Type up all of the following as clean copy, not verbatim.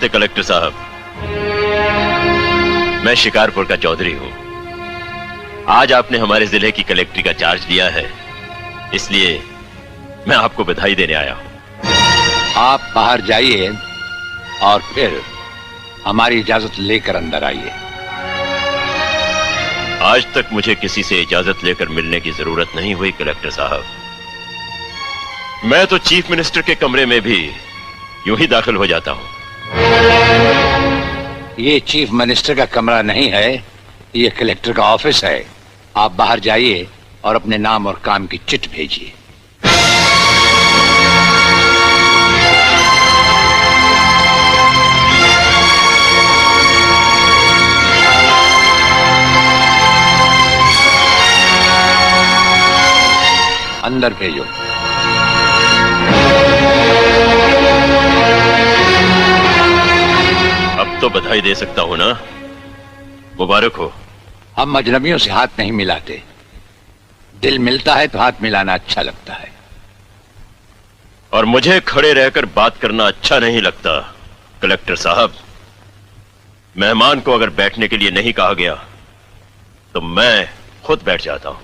नमस्ते कलेक्टर साहब, मैं शिकारपुर का चौधरी हूं। आज आपने हमारे जिले की कलेक्ट्री का चार्ज लिया है, इसलिए मैं आपको बधाई देने आया हूं। आप बाहर जाइए और फिर हमारी इजाजत लेकर अंदर आइए। आज तक मुझे किसी से इजाजत लेकर मिलने की जरूरत नहीं हुई कलेक्टर साहब। मैं तो चीफ मिनिस्टर के कमरे में भी यूं ही दाखिल हो जाता हूं। ये चीफ मिनिस्टर का कमरा नहीं है, ये कलेक्टर का ऑफिस है। आप बाहर जाइए और अपने नाम और काम की चिट भेजिए। अंदर भेजो। अब तो बधाई दे सकता हूं ना? मुबारक हो। हम अजनबियों से हाथ नहीं मिलाते। दिल मिलता है तो हाथ मिलाना अच्छा लगता है। और मुझे खड़े रहकर बात करना अच्छा नहीं लगता कलेक्टर साहब। मेहमान को अगर बैठने के लिए नहीं कहा गया तो मैं खुद बैठ जाता हूं।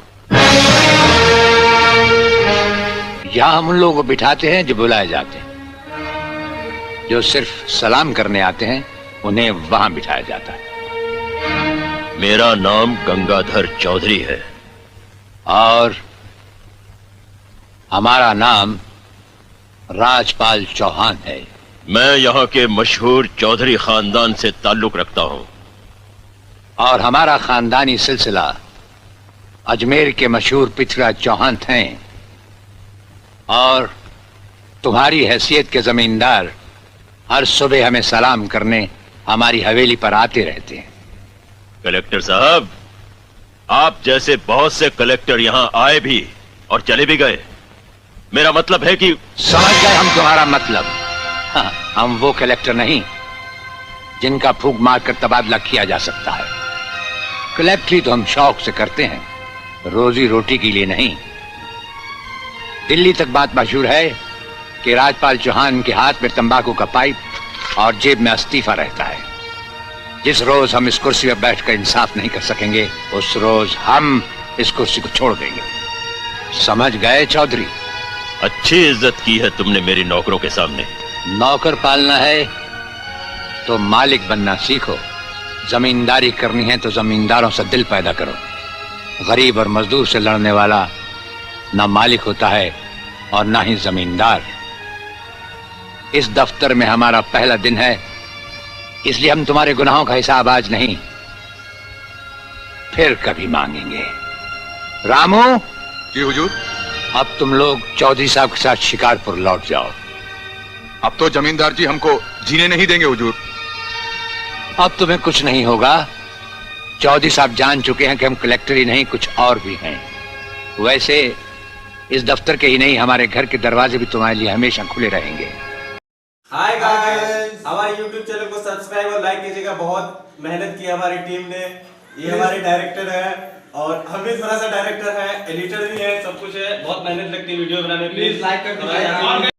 यहां हम उन लोगों को बिठाते हैं जो बुलाए जाते हैं। जो सिर्फ सलाम करने आते हैं उन्हें वहां बिठाया जाता है। मेरा नाम गंगाधर चौधरी है और हमारा नाम राजपाल चौहान है। मैं यहाँ के मशहूर चौधरी खानदान से ताल्लुक रखता हूँ। और हमारा खानदानी सिलसिला अजमेर के मशहूर पृथ्वीराज चौहान थे। और तुम्हारी हैसियत के जमींदार हर सुबह हमें सलाम करने हमारी हवेली पर आते रहते हैं। कलेक्टर साहब, आप जैसे बहुत से कलेक्टर यहाँ आए भी और चले भी गए। मेरा मतलब है कि समझ गए हम तुम्हारा मतलब। हाँ, हम वो कलेक्टर नहीं जिनका फूंक मारकर तबादला किया जा सकता है। कलेक्टरी तो हम शौक से करते हैं, रोजी रोटी के लिए नहीं। दिल्ली तक बात मशहूर है कि राजपाल चौहान के हाथ में तंबाकू का पाइप और जेब में इस्तीफा रहता है। जिस रोज हम इस कुर्सी पर बैठकर इंसाफ नहीं कर सकेंगे उस रोज हम इस कुर्सी को छोड़ देंगे। समझ गए चौधरी? अच्छी इज्जत की है तुमने मेरी नौकरों के सामने। नौकर पालना है तो मालिक बनना सीखो। जमींदारी करनी है तो जमींदारों से दिल पैदा करो। गरीब और मजदूर से लड़ने वाला ना मालिक होता है और ना ही जमींदार। इस दफ्तर में हमारा पहला दिन है, इसलिए हम तुम्हारे गुनाहों का हिसाब आज नहीं फिर कभी मांगेंगे। रामू। जी हुजूर। अब तुम लोग चौधरी साहब के साथ शिकारपुर लौट जाओ। अब तो जमींदार जी हमको जीने नहीं देंगे हुजूर। अब तुम्हें कुछ नहीं होगा। चौधरी साहब जान चुके हैं कि हम कलेक्टर ही नहीं कुछ और भी हैं। वैसे इस दफ्तर के ही नहीं हमारे घर के दरवाजे भी तुम्हारे लिए हमेशा खुले रहेंगे। हाय गाइस, हमारे YouTube चैनल को सब्सक्राइब और लाइक कीजिएगा। बहुत मेहनत की हमारी टीम ने। ये हमारे डायरेक्टर है और हम भी थोड़ा सा डायरेक्टर है, एडिटर भी है, सब कुछ है। बहुत मेहनत लगती है वीडियो बनाने में। प्लीज लाइक कर दीजिए।